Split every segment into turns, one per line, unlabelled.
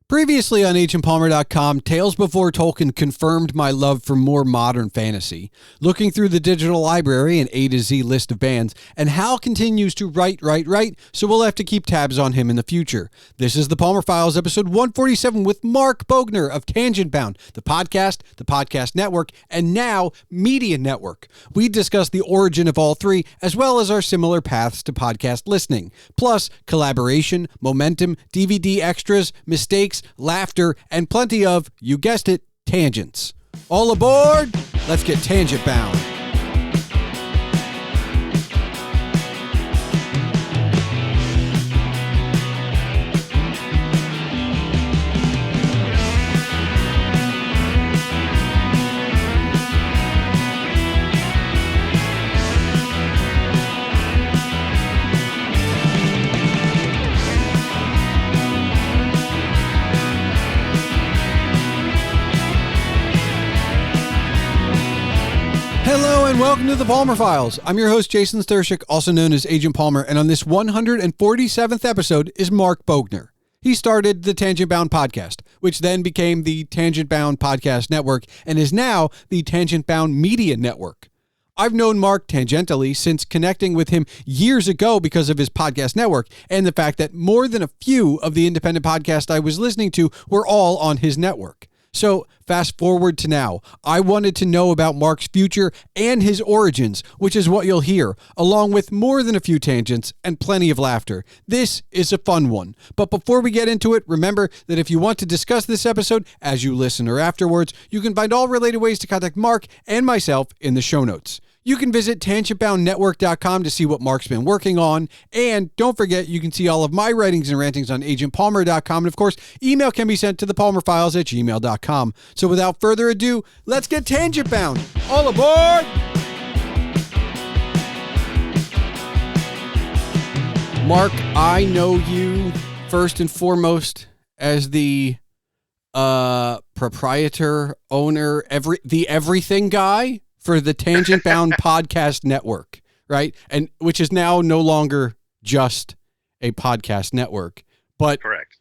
Previously on agentpalmer.com, Tales Before Tolkien confirmed my love for more modern fantasy. Looking through the digital library and A to Z list of bands, and Hal continues to write, so we'll have to keep tabs on him in the future. This is the Palmer Files, episode 147 with Mark Bogner of Tangent Bound, the podcast network, and now Media Network. We discuss the origin of all three, as well as our similar paths to podcast listening, plus collaboration, momentum, DVD extras, mistakes, laughter, and plenty of, you guessed it, tangents. All aboard! Let's get tangent bound. Hello and welcome to the Palmer Files. I'm your host, Jason Stershik, also known as Agent Palmer, and on this 147th episode is Mark Bogner. He started the Tangent Bound podcast, which then became the Tangent Bound Podcast Network and is now the Tangent Bound Media Network. I've known Mark tangentially since connecting with him years ago because of his podcast network and the fact that more than a few of the independent podcasts I was listening to were all on his network. So fast forward to now. I wanted to know about Mark's future and his origins, which is what you'll hear, along with more than a few tangents and plenty of laughter. This is a fun one. But before we get into it, remember that if you want to discuss this episode as you listen or afterwards, you can find all related ways to contact Mark and myself in the show notes. You can visit tangentboundnetwork.com to see what Mark's been working on. And don't forget, you can see all of my writings and rantings on agentpalmer.com. And of course, email can be sent to thepalmerfiles@gmail.com. So without further ado, let's get tangent bound. All aboard! Mark, I know you first and foremost as the proprietor, owner, the everything guy for the Tangent Bound Podcast Network, right? And which is now no longer just a podcast network, but
correct.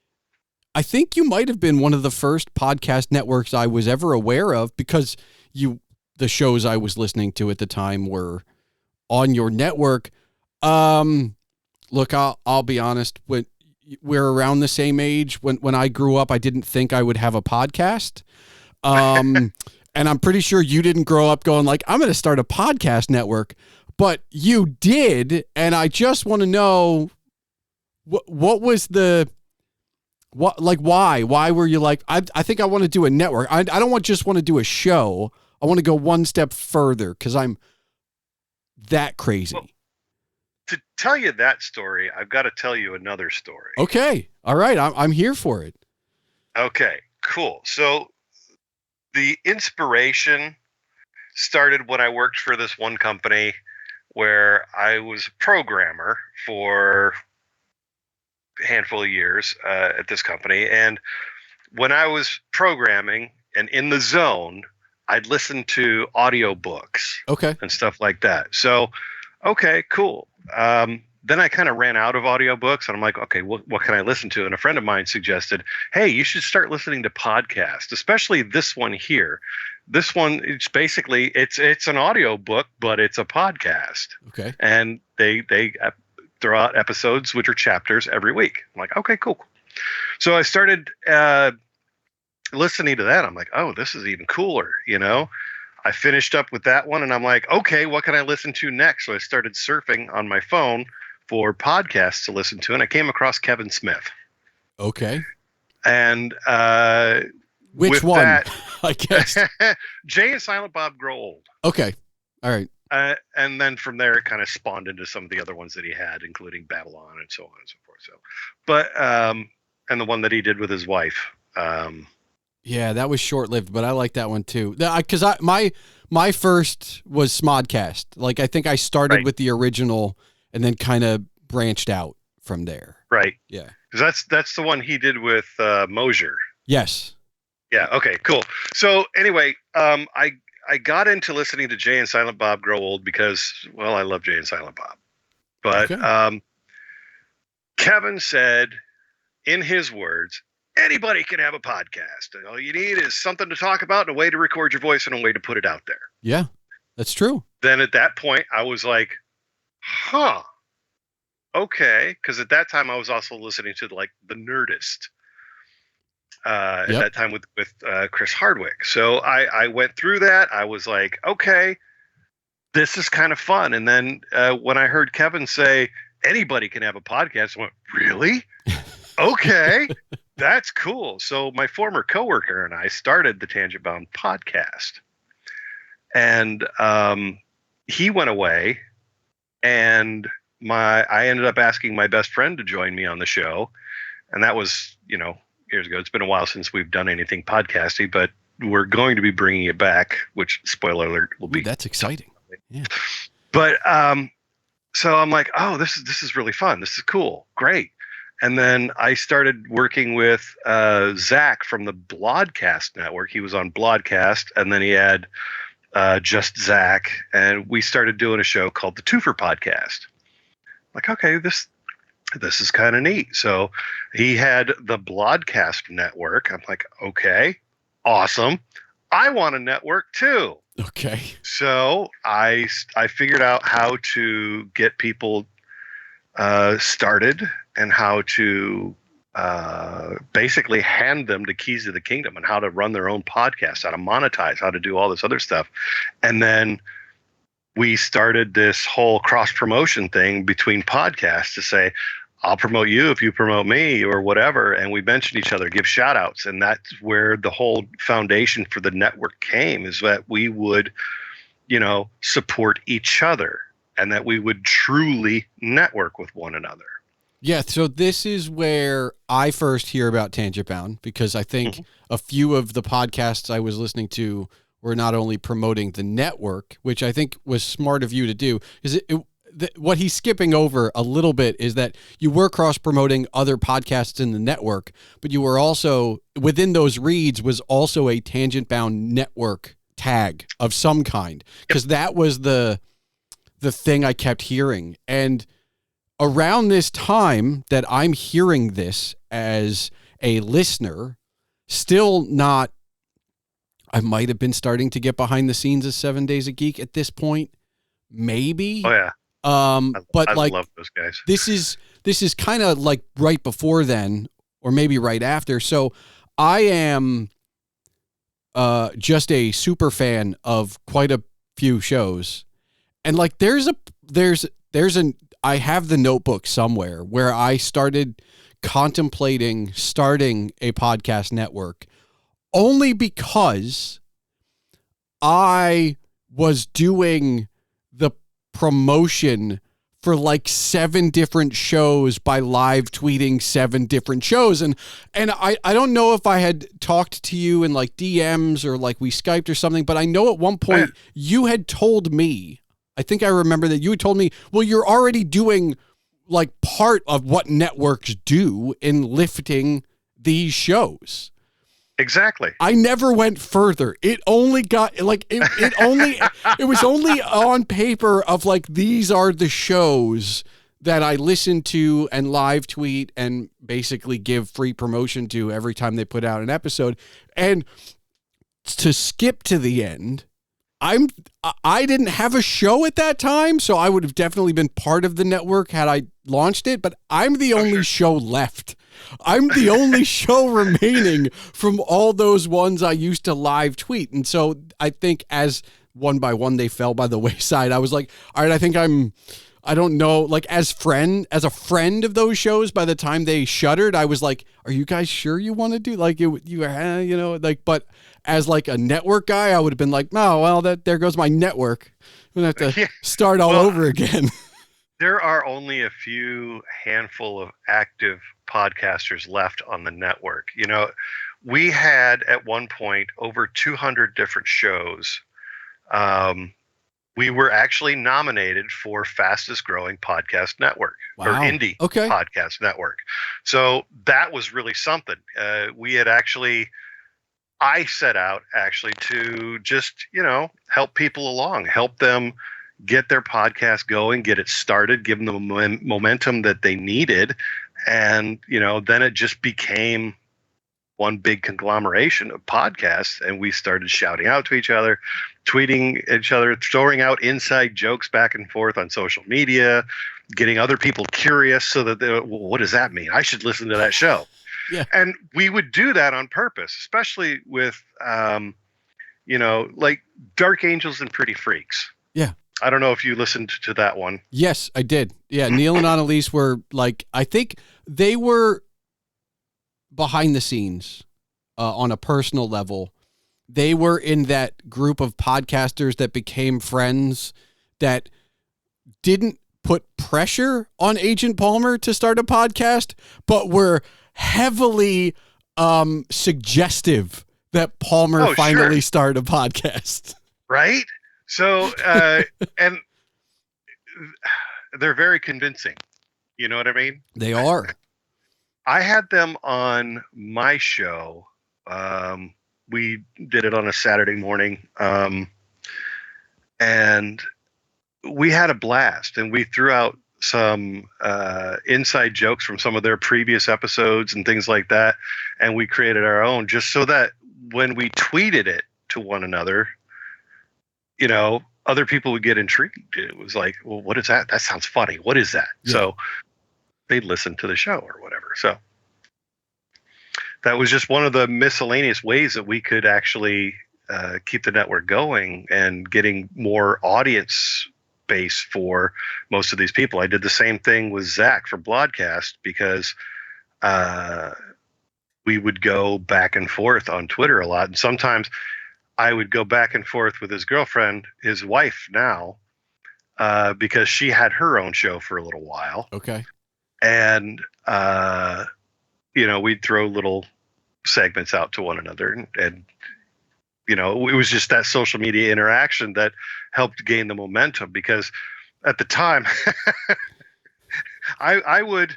I think you might have been one of the first podcast networks I was ever aware of because the shows I was listening to at the time were on your network. Look, I'll be honest, when we're around the same age, when I grew up, I didn't think I would have a podcast. And I'm pretty sure you didn't grow up going like, I'm going to start a podcast network, but you did. And I just want to know what was why were you like, I think I want to do a network. I don't want to do a show. I want to go one step further because I'm that crazy.
Well, to tell you that story, I've got to tell you another story.
Okay. All right. I'm here for it.
Okay, cool. So the inspiration started when I worked for this one company where I was a programmer for a handful of years at this company. And when I was programming and in the zone, I'd listen to audiobooks and stuff like that. So, okay, cool. Then I kind of ran out of audiobooks and I'm like, okay, what can I listen to? And a friend of mine suggested, hey, you should start listening to podcasts, especially this one here. This one, it's basically, it's an audiobook, but it's a podcast.
Okay.
And they throw out episodes, which are chapters every week. I'm like, okay, cool. So I started listening to that. I'm like, oh, this is even cooler, you know? I finished up with that one and I'm like, okay, what can I listen to next? So I started surfing on my phone for podcasts to listen to, and I came across Kevin Smith.
Okay.
And
which one? That, I guess
Jay and Silent Bob Grow Old.
Okay. All right.
And then from there, it kind of spawned into some of the other ones that he had, including Babylon and so on and so forth. So, but and the one that he did with his wife.
Yeah, that was short-lived, but I like that one too. Because my first was Smodcast. Like I think I started with the original and then kind of branched out from there.
Right.
Yeah.
Because that's the one he did with Mosier.
Yes.
Yeah. Okay. Cool. So anyway, I got into listening to Jay and Silent Bob Grow Old because, well, I love Jay and Silent Bob. But Kevin said, in his words, Anybody can have a podcast. And all you need is something to talk about and a way to record your voice and a way to put it out there.
Yeah, that's true.
Then at that point, I was like, huh, okay. Because at that time, I was also listening to like The Nerdist. At that time with Chris Hardwick. So I went through that. I was like, okay, this is kind of fun. And then when I heard Kevin say, anybody can have a podcast, I went, really? Okay, that's cool. So my former coworker and I started the Tangent Bound podcast. And he went away, and I ended up asking my best friend to join me on the show. And that was, years ago. It's been a while since we've done anything podcasting, but we're going to be bringing it back, which, spoiler alert, will be.
That's exciting. Yeah.
But so I'm like, oh, this is really fun. This is cool. Great. And then I started working with Zach from the Blodcast Network. He was on Blodcast, and then he had just Zach, and we started doing a show called the Twofer Podcast. Like, okay, this is kind of neat. So he had the Blodcast Network. I'm like, okay, awesome. I want a network too.
Okay.
So I figured out how to get people started and how to basically hand them the keys to the kingdom and how to run their own podcast, how to monetize, how to do all this other stuff. And then we started this whole cross promotion thing between podcasts to say, I'll promote you if you promote me or whatever. And we mention each other, give shout outs. And that's where the whole foundation for the network came, is that we would, support each other and that we would truly network with one another.
Yeah. So this is where I first hear about Tangent Bound, because I think a few of the podcasts I was listening to were not only promoting the network, which I think was smart of you to do, is what he's skipping over a little bit is that you were cross-promoting other podcasts in the network, but you were also, within those reads, was also a Tangent Bound network tag of some kind, because that was the thing I kept hearing. And around this time that I'm hearing this as a listener, still not, I might have been starting to get behind the scenes of 7 Days a Geek at this point, maybe.
Oh yeah.
But
I
like,
love those guys.
This is kind of like right before then, or maybe right after. So I am just a super fan of quite a few shows, and like I have the notebook somewhere where I started contemplating starting a podcast network, only because I was doing the promotion for like 7 different shows by live tweeting 7 different shows. And I don't know if I had talked to you in like DMs or like we Skyped or something, but I know at one point you had told me, I think I remember that you had told me, well, you're already doing like part of what networks do in lifting these shows.
Exactly.
I never went further. It only got like it was only on paper of like, these are the shows that I listen to and live tweet and basically give free promotion to every time they put out an episode. And to skip to the end, I didn't have a show at that time, so I would have definitely been part of the network had I launched it, but I'm the only show left. I'm the only show remaining from all those ones I used to live tweet. And so I think as one by one they fell by the wayside, I was like, all right, I think I don't know, like as a friend of those shows, by the time they shuttered, I was like, are you guys sure you want to do like but as like a network guy, I would have been like, oh, well, there goes my network. I'm going to have to start all over again.
There are only a few handful of active podcasters left on the network. We had at one point over 200 different shows. We were actually nominated for fastest growing podcast network or indie podcast network. So that was really something. I set out to just, help people along, help them get their podcast going, get it started, give them the momentum that they needed. And, then it just became one big conglomeration of podcasts, and we started shouting out to each other, tweeting each other, throwing out inside jokes back and forth on social media, getting other people curious so that well, what does that mean? I should listen to that show.
Yeah.
And we would do that on purpose, especially with, like Dark Angels and Pretty Freaks.
Yeah.
I don't know if you listened to that one.
Yes, I did. Yeah, Neil and Annalise were like, I think they were behind the scenes on a personal level. They were in that group of podcasters that became friends that didn't put pressure on Agent Palmer to start a podcast, but were heavily suggestive that Palmer finally start a podcast.
Right? So, and they're very convincing. You know what I mean?
They are.
I had them on my show. We did it on a Saturday morning. And we had a blast, and we threw out some inside jokes from some of their previous episodes and things like that. And we created our own just so that when we tweeted it to one another, other people would get intrigued. It was like, well, what is that? That sounds funny. What is that? Yeah. So they'd listen to the show or whatever. So that was just one of the miscellaneous ways that we could actually keep the network going and getting more audience base for most of these people. I did the same thing with Zach for Broadcast because we would go back and forth on Twitter a lot. And sometimes I would go back and forth with his girlfriend, his wife now, because she had her own show for a little while.
Okay.
And, we'd throw little segments out to one another. And it was just that social media interaction that helped gain the momentum, because at the time I would,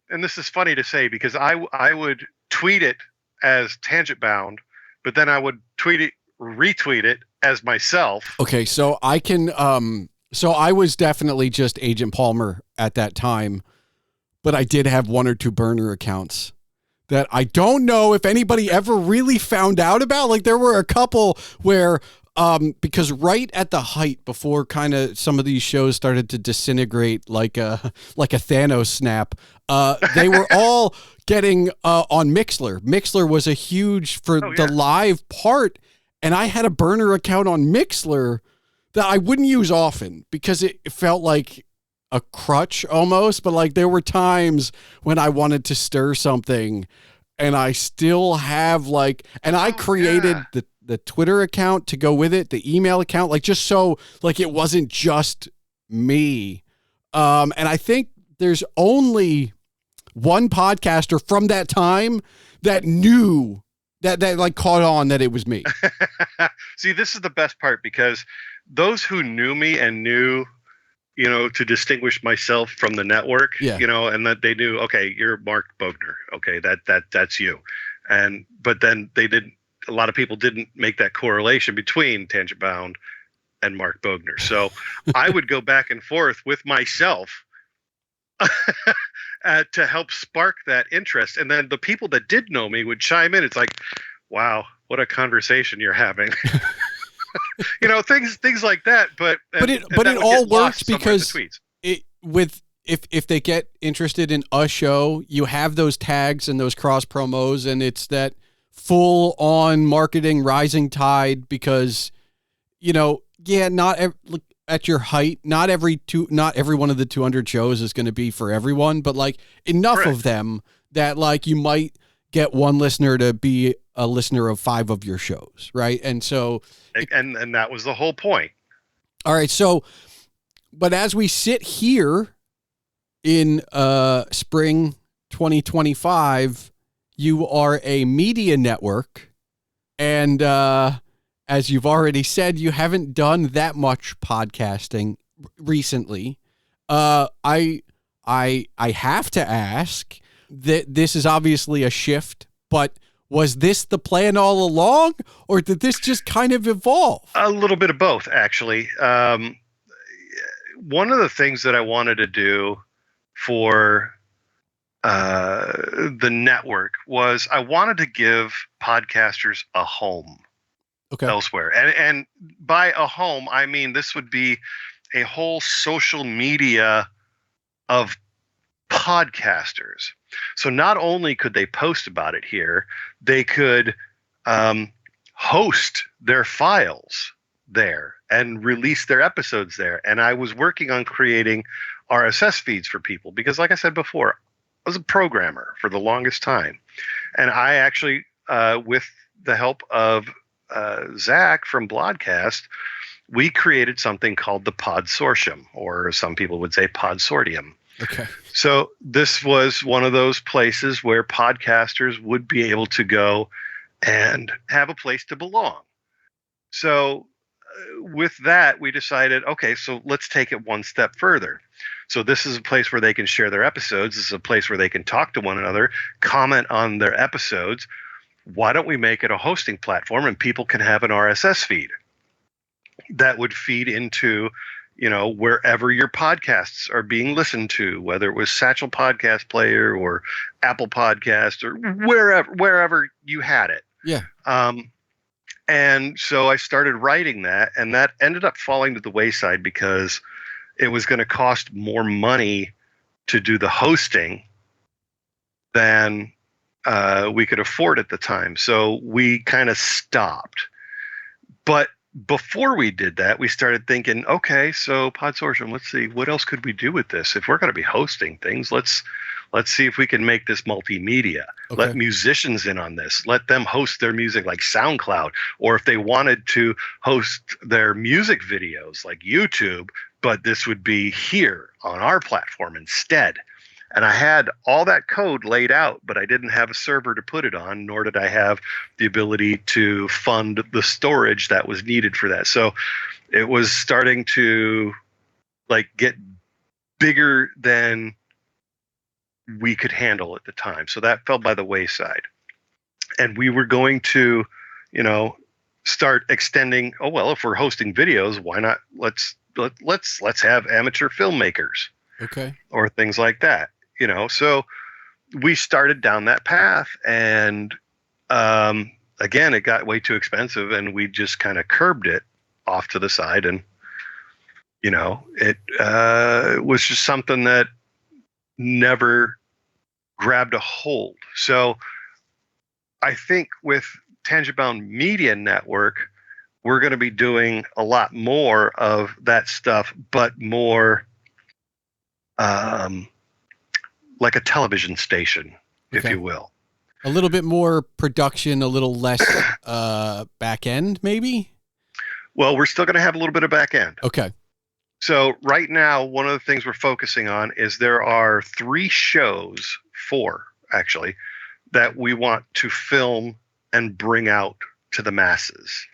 and this is funny to say because I would tweet it as Tangent Bound, but then I would retweet it as myself.
Okay. So I can, so I was definitely just Agent Palmer at that time, but I did have one or two burner accounts that I don't know if anybody ever really found out about. Like there were a couple where, because right at the height before kind of some of these shows started to disintegrate like a Thanos snap, they were all getting on Mixler. Mixler was a huge for the live part. And I had a burner account on Mixler that I wouldn't use often because it felt like a crutch almost, but like there were times when I wanted to stir something and I still have I created the Twitter account to go with it, the email account, like just so like it wasn't just me. And I think there's only one podcaster from that time that knew that like caught on that it was me.
See, this is the best part because those who knew me and knew, to distinguish myself from the network, and that they knew, okay, you're Mark Bogner. Okay. That's you. But then a lot of people didn't make that correlation between Tangent Bound and Mark Bogner. So I would go back and forth with myself to help spark that interest. And then the people that did know me would chime in. It's like, wow, what a conversation you're having. Things like that. But
it all works because if they get interested in a show, you have those tags and those cross promos, and it's that full on marketing rising tide because, at your height, not every one of the 200 shows is going to be for everyone, but like enough of them that like you might get one listener to be a listener of 5 of your shows. Right. And so,
and that was the whole point.
All right. So, but as we sit here in spring 2025, you are a media network, and as you've already said, you haven't done that much podcasting recently. I have to ask that this is obviously a shift, but was this the plan all along, or did this just kind of evolve?
A little bit of both, actually. One of the things that I wanted to do for the network was I wanted to give podcasters a home elsewhere. And by a home, I mean this would be a whole social media of podcasters. So not only could they post about it here, they could host their files there and release their episodes there. And I was working on creating RSS feeds for people because, like I said before, I was a programmer for the longest time. And I actually, with the help of Zach from Blodcast, we created something called the Podsortium, or some people would say Podsortium.
Okay.
So this was one of those places where podcasters would be able to go and have a place to belong. So with that, we decided, okay, so let's take it one step further. So this is a place where they can share their episodes. This is a place where they can talk to one another, comment on their episodes. Why don't we make it a hosting platform and people can have an RSS feed that would feed into, wherever your podcasts are being listened to, whether it was Satchel Podcast Player or Apple Podcast or wherever you had it.
Yeah.
And so I started writing that, and that ended up falling to the wayside because it was going to cost more money to do the hosting than we could afford at the time. So we kind of stopped. But before we did that, we started thinking, okay, so Podsortium, let's see, what else could we do with this? If we're going to be hosting things, let's see if we can make this multimedia. Okay. Let musicians in on this. Let them host their music like SoundCloud, or if they wanted to host their music videos like YouTube, but this would be here on our platform instead. And I had all that code laid out, but I didn't have a server to put it on, nor did I have the ability to fund the storage that was needed for that. So it was starting to get bigger than we could handle at the time. So that fell by the wayside. And we were going to, start extending, oh, well, if we're hosting videos, why not let's have amateur filmmakers.
Okay.
Or things like that. So we started down that path, and again, it got way too expensive, and we just kind of curbed it off to the side, and it was just something that never grabbed a hold. So I think with Tangent Bound Media Network, we're going to be doing a lot more of that stuff, but more like a television station, if you will.
A little bit more production, a little less back end, maybe?
Well, we're still going to have a little bit of back end.
Okay.
So right now, one of the things we're focusing on is there are 4 actually, that we want to film and bring out to the masses.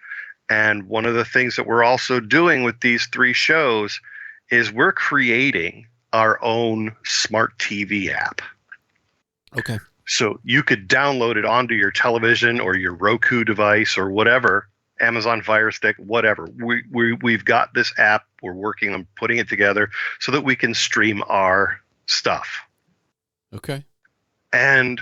And one of the things that we're also doing with these 3 shows is we're creating our own smart TV app.
Okay.
So you could download it onto your television or your Roku device or whatever, Amazon Fire Stick, whatever. We've got this app. We're working on putting it together so that we can stream our stuff.
Okay.
And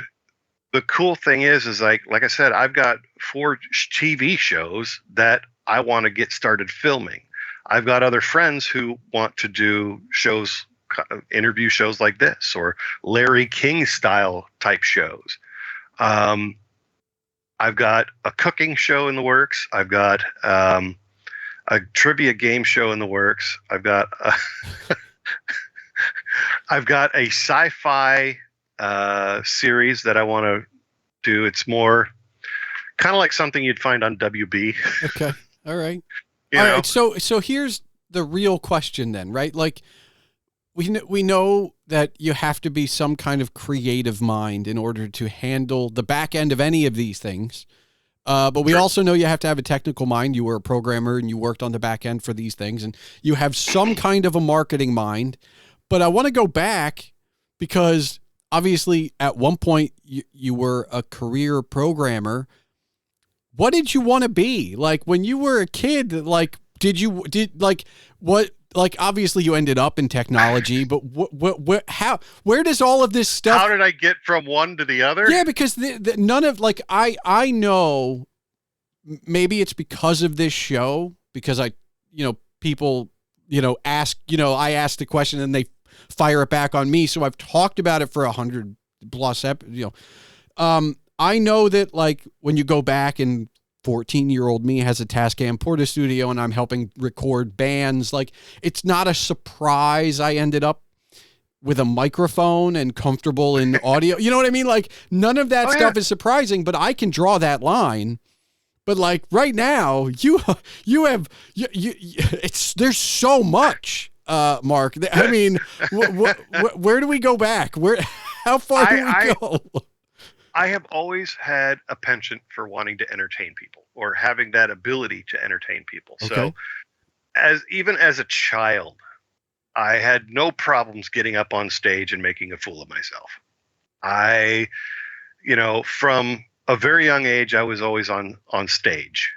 the cool thing is like I said, I've got 4 TV shows that I want to get started filming. I've got other friends who want to do shows, interview shows like this, or Larry King style type shows. I've got a cooking show in the works. I've got a trivia game show in the works. I've got a sci-fi series that I want to do. It's more kind of like something you'd find on WB.
Okay. All right. All right. So here's the real question then, right? Like we know that you have to be some kind of creative mind in order to handle the back end of any of these things. But we also know you have to have a technical mind. You were a programmer and you worked on the back end for these things, and you have some kind of a marketing mind. But I want to go back because obviously at one point you were a career programmer. What did you want to be? Like when you were a kid, like what like, obviously you ended up in technology, but where does all of this stuff?
How did I get from one to the other?
Yeah, because none of, like, I know maybe it's because of this show, because people, ask, I ask the question and they fire it back on me. So I've talked about it for 100 plus I know that, like, when you go back and 14-year-old me has a Tascam Porta Studio and I'm helping record bands, like, it's not a surprise I ended up with a microphone and comfortable in audio. You know what I mean? Like, none of that stuff is surprising, but I can draw that line. But, like, right now, there's so much, Mark. I mean, where do we go back? How far do we go?
I have always had a penchant for wanting to entertain people, or having that ability to entertain people.
Okay.
So even as a child, I had no problems getting up on stage and making a fool of myself. From a very young age, I was always on stage.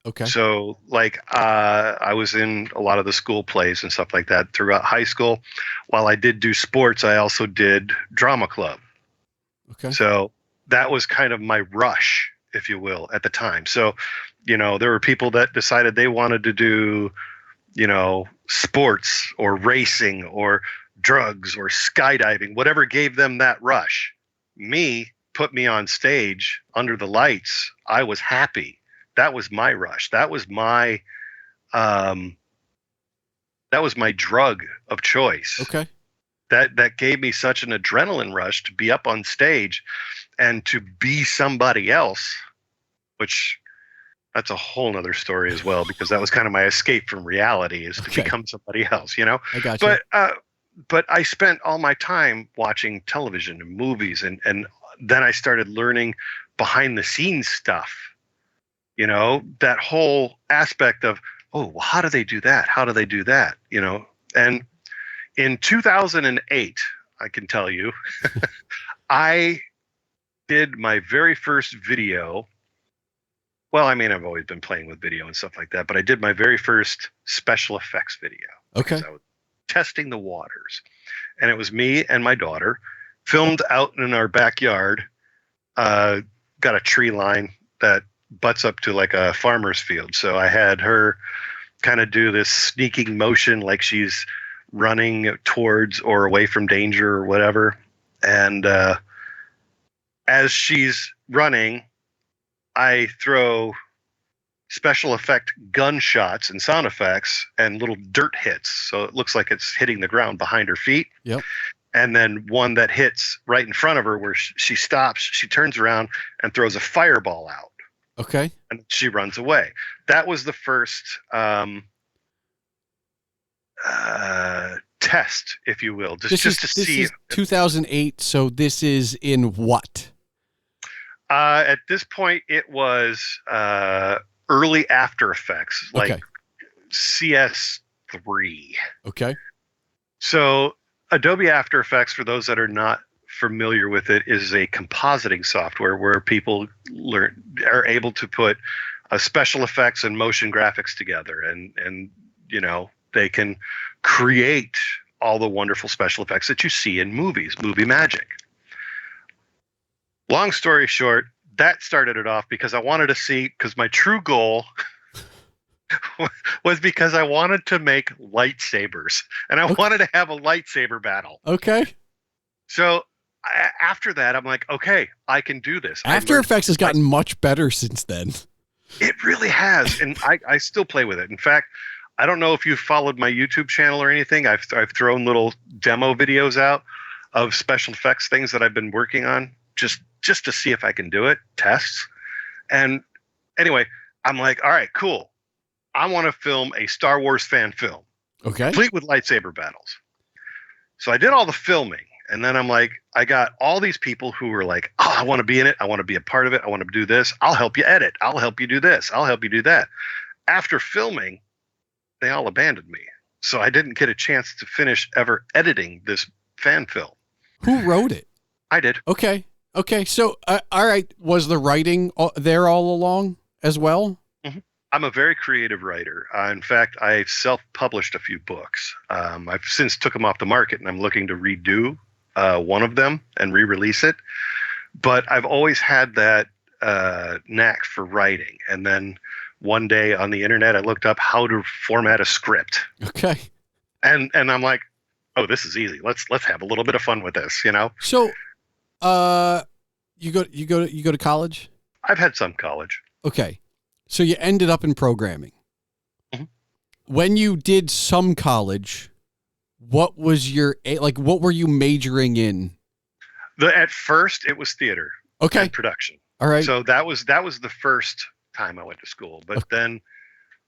Okay.
So, like, I was in a lot of the school plays and stuff like that throughout high school. While I did do sports, I also did drama club.
Okay.
So that was kind of my rush, if you will, at the time. So, there were people that decided they wanted to do, sports or racing or drugs or skydiving, whatever gave them that rush. Put me on stage under the lights. I was happy. That was my rush. That was my drug of choice.
Okay.
That gave me such an adrenaline rush to be up on stage and to be somebody else, which that's a whole nother story as well, because that was kind of my escape from reality, is to become somebody else,
I got you.
But I spent all my time watching television and movies, and then I started learning behind the scenes stuff, that whole aspect of, how do they do that? How do they do that? And in 2008, I can tell you, I did my very first video. Well, I mean, I've always been playing with video and stuff like that, but I did my very first special effects video.
Okay.
I was testing the waters, and it was me and my daughter, filmed out in our backyard. Got a tree line that butts up to like a farmer's field. So I had her kind of do this sneaking motion like she's running towards or away from danger or whatever. And as she's running, I throw special effect gunshots and sound effects and little dirt hits. So it looks like it's hitting the ground behind her feet.
Yep.
And then one that hits right in front of her where she stops, she turns around and throws a fireball out.
Okay.
And she runs away. That was the first test, if you will, just to see.
This is 2008, so this is in what?
At this point, it was early After Effects, like CS3.
Okay.
So Adobe After Effects, for those that are not familiar with it, is a compositing software where people are able to put special effects and motion graphics together, and they can create all the wonderful special effects that you see in movies, movie magic. Long story short, that started it off because I wanted to see, because my true goal was because I wanted to make lightsabers, and I wanted to have a lightsaber battle.
Okay.
So after that, I'm like, okay, I can do this.
After Effects has gotten much better since then.
It really has, and I still play with it. In fact, I don't know if you've followed my YouTube channel or anything. I've thrown little demo videos out of special effects things that I've been working on, just to see if I can do it, tests. And anyway, I'm like, all right, cool. I want to film a Star Wars fan film.
Okay.
Complete with lightsaber battles. So I did all the filming, and then I'm like, I got all these people who were like, oh, I want to be in it. I want to be a part of it. I want to do this. I'll help you edit. I'll help you do this. I'll help you do that. After filming, they all abandoned me. So I didn't get a chance to finish ever editing this fan film.
Who wrote it?
I did.
Okay. So, all right. Was the writing there all along as well?
Mm-hmm. I'm a very creative writer. In fact, I've self-published a few books. I've since took them off the market, and I'm looking to redo one of them and re-release it. But I've always had that knack for writing. And then one day on the internet, I looked up how to format a script.
Okay.
And I'm like, oh, this is easy. Let's have a little bit of fun with this, you know?
So, you go to college?
I've had some college.
Okay. So you ended up in programming.
Mhm.
When you did some college, what was what were you majoring in?
At first it was theater
Okay.
and production.
All right.
So that was the first time I went to school. But then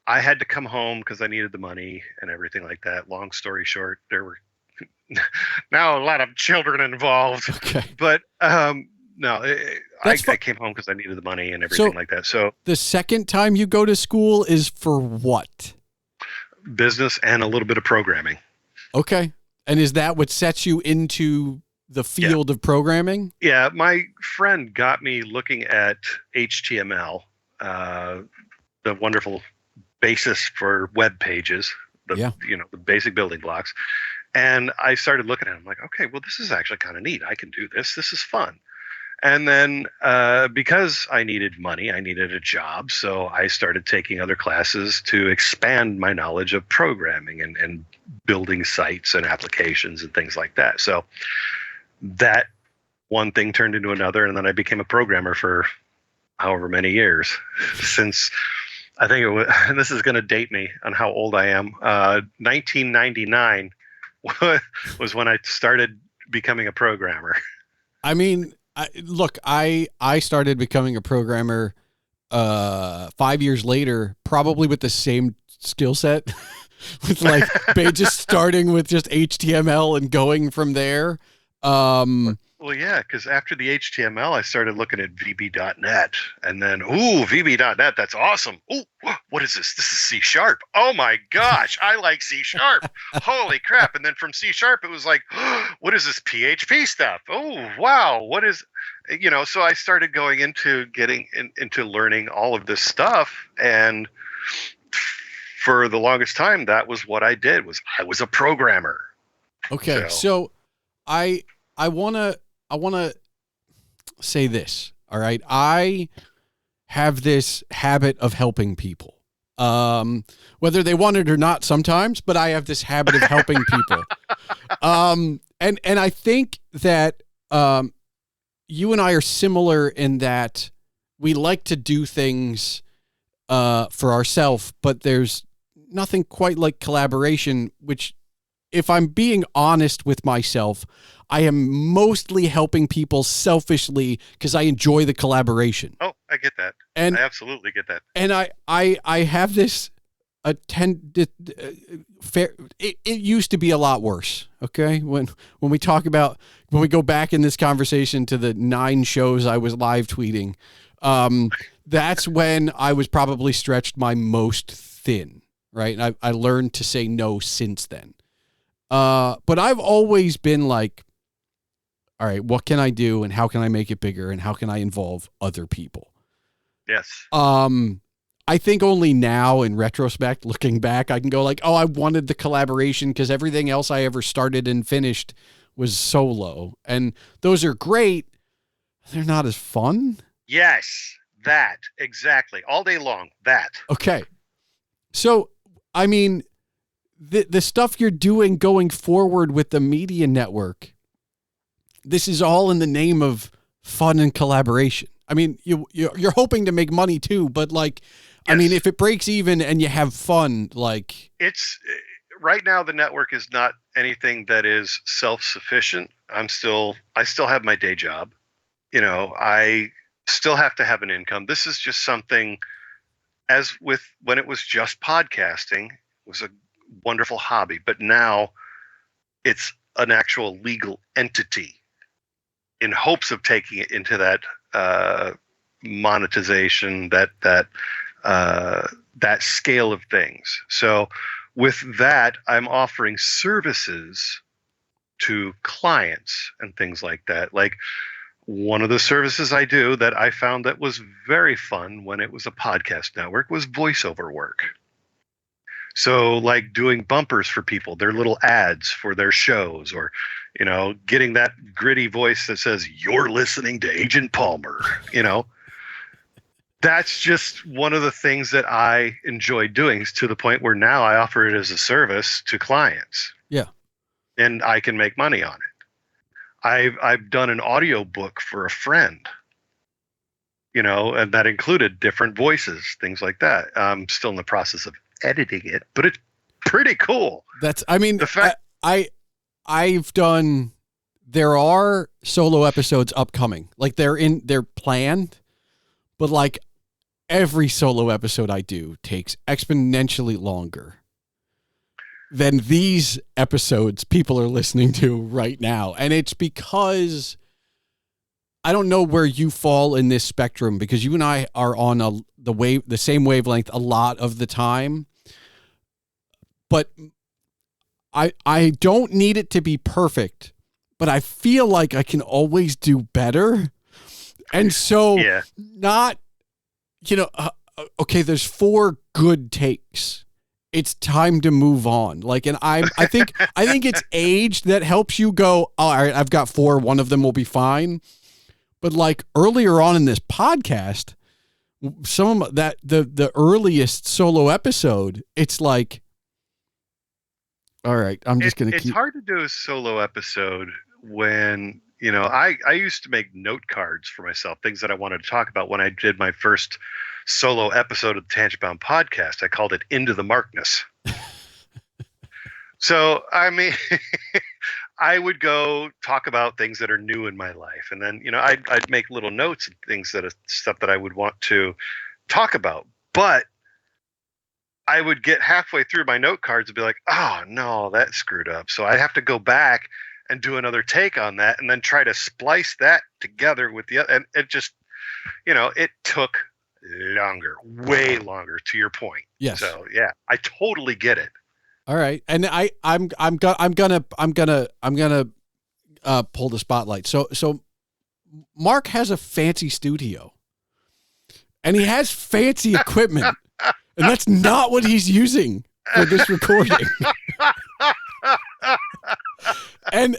I had to come home because I needed the money and everything like that. Long story short, there were now a lot of children involved.
Okay.
But no, I came home because I needed the money and everything like that. So
the second time you go to school is for what?
Business and a little bit of programming.
Okay. And is that what sets you into the field of programming?
Yeah. My friend got me looking at HTML, the wonderful basis for web pages, the basic building blocks. And I started looking at it. I'm like, okay, well, this is actually kind of neat. I can do this. This is fun. And then because I needed money, I needed a job. So I started taking other classes to expand my knowledge of programming and building sites and applications and things like that. So that one thing turned into another. And then I became a programmer for however many years since I think it was, and this is going to date me on how old I am. 1999 was when I started becoming a programmer.
I mean, I started becoming a programmer 5 years later, probably with the same skill set, with like just starting with just HTML and going from there.
Well, yeah, because after the HTML, I started looking at VB.net, and then, VB.net, that's awesome. Ooh, what is this? This is C#. Oh my gosh, I like C#. Holy crap. And then from C#, it was like, what is this PHP stuff? Oh, wow. What is, so I started going into into learning all of this stuff. And for the longest time, that was what I did, I was a programmer.
Okay. So I want to say this. All right. I have this habit of helping people, whether they want it or not sometimes, but I have this habit of helping people. And I think that, you and I are similar in that we like to do things, for ourselves, but there's nothing quite like collaboration, which, if I'm being honest with myself, I am mostly helping people selfishly because I enjoy the collaboration.
Oh, I get that.
And
I absolutely get that. And
I have this fair. It used to be a lot worse. Okay. When we go back in this conversation to the 9 shows I was live tweeting, that's when I was probably stretched my most thin. Right. And I learned to say no since then. But I've always been like, all right, what can I do and how can I make it bigger and how can I involve other people?
Yes.
I think only now in retrospect, looking back, I can go like, oh, I wanted the collaboration because everything else I ever started and finished was solo. And those are great. They're not as fun.
Yes, that. Exactly. All day long, that.
Okay. So, I mean, the stuff you're doing going forward with the media network, this is all in the name of fun and collaboration. I mean, you're hoping to make money too, but like, yes. I mean, if it breaks even and you have fun, like,
it's right now the network is not anything that is self-sufficient. I still have my day job. I still have to have an income. This is just something, as with when it was just podcasting, it was a wonderful hobby, but now it's an actual legal entity in hopes of taking it into that monetization, that scale of things. So with that, I'm offering services to clients and things like that. Like one of the services I do that I found that was very fun when it was a podcast network was voiceover work. So like doing bumpers for people, their little ads for their shows, or, getting that gritty voice that says, "You're listening to Agent Palmer," That's just one of the things that I enjoy doing, to the point where now I offer it as a service to clients.
Yeah.
And I can make money on it. I've done an audio book for a friend, and that included different voices, things like that. I'm still in the process of editing it, but it's pretty cool.
The fact there are solo episodes upcoming. Like they're planned, but like every solo episode I do takes exponentially longer than these episodes people are listening to right now. And it's because I don't know where you fall in this spectrum, because you and I are on the same wavelength a lot of the time. But I don't need it to be perfect, but I feel like I can always do better. And so okay, there's 4 good takes. It's time to move on. Like, and I think it's age that helps you go, all right, I've got 4, one of them will be fine. But like earlier on in this podcast, the earliest solo episode, it's like, all right, I'm just going to keep.
It's hard to do a solo episode when, I used to make note cards for myself, things that I wanted to talk about when I did my first solo episode of the Tangent Bound podcast. I called it Into the Markness. So, I mean, I would go talk about things that are new in my life. And then, I'd make little notes and things stuff that I would want to talk about. But I would get halfway through my note cards and be like, oh, no, that screwed up. So I have to go back and do another take on that, and then try to splice that together with the other. And it just, it took longer, way longer, to your point.
Yes.
So yeah, I totally get it.
All right. And I'm gonna pull the spotlight. So Mark has a fancy studio and he has fancy equipment, and that's not what he's using for this recording. And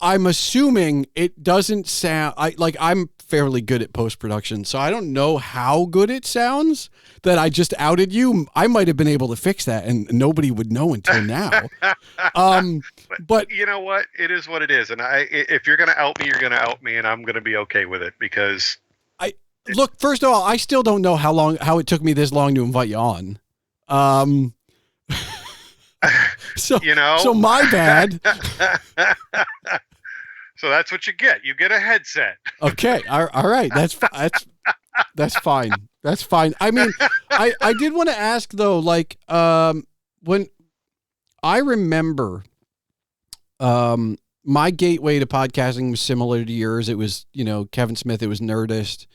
I'm assuming it doesn't sound I'm fairly good at post-production, so I don't know how good it sounds that I just outed you. I might have been able to fix that and nobody would know until now. But
you know what? It is what it is. And if you're going to out me, you're going to out me, and I'm going to be okay with it, because
look, first of all, I still don't know how it took me this long to invite you on. So my bad.
So that's what you get. You get a headset.
Okay. All right. That's fine. That's fine. I mean, I did want to ask though, like, when I remember, my gateway to podcasting was similar to yours. It was, Kevin Smith, it was Nerdist,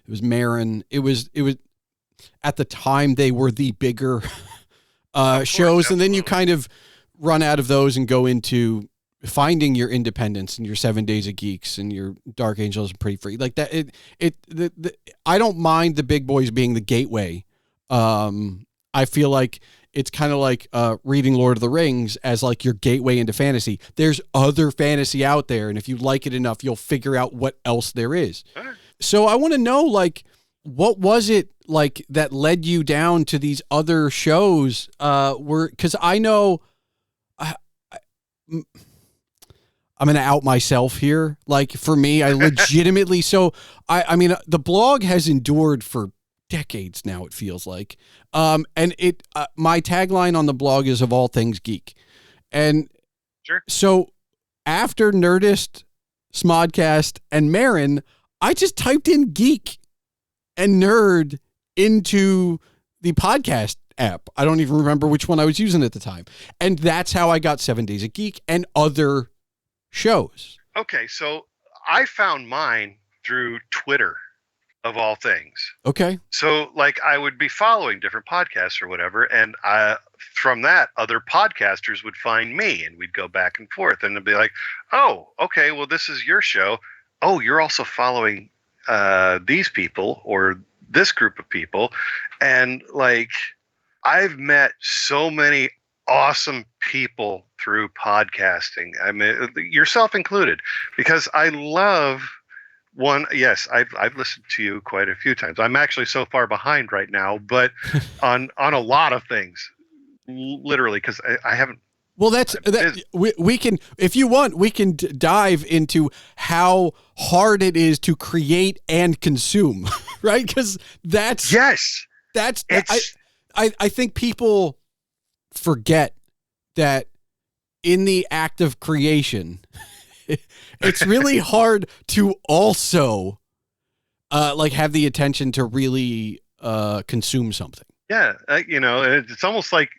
it was Marin. It was at the time they were the bigger, shows. And then you kind of run out of those and go into finding your independence and your 7 Days of Geeks and your Dark Angels and Pretty Free, like that. I don't mind the big boys being the gateway. I feel like it's kind of like reading Lord of the Rings as like your gateway into fantasy. There's other fantasy out there, and if you like it enough, you'll figure out what else there is. So I want to know, like, what was it like that led you down to these other shows? Because I know I'm going to out myself here. Like, for me, I legitimately, I mean, the blog has endured for decades now, it feels like. And my tagline on the blog is "of all things geek." And
sure.
So after Nerdist, Smodcast, and Marin, I just typed in geek and nerd into the podcast app. I don't even remember which one I was using at the time. And that's how I got 7 Days of Geek and other shows.
Okay, so I found mine through Twitter. of all things.
Okay.
So, like, I would be following different podcasts or whatever, and from that, other podcasters would find me, and we'd go back and forth, and it'd be like, "Oh, okay, well, this is your show. Oh, you're also following these people or this group of people," and like, I've met so many awesome people through podcasting. I mean, yourself included, because I love. One, yes, I've listened to you quite a few times. I'm actually so far behind right now, but on a lot of things, literally, because I haven't.
Well, we can, if you want, we can dive into how hard it is to create and consume, right? Because I think people forget that in the act of creation, it's really hard to also have the attention to really consume something.
Yeah, it's almost like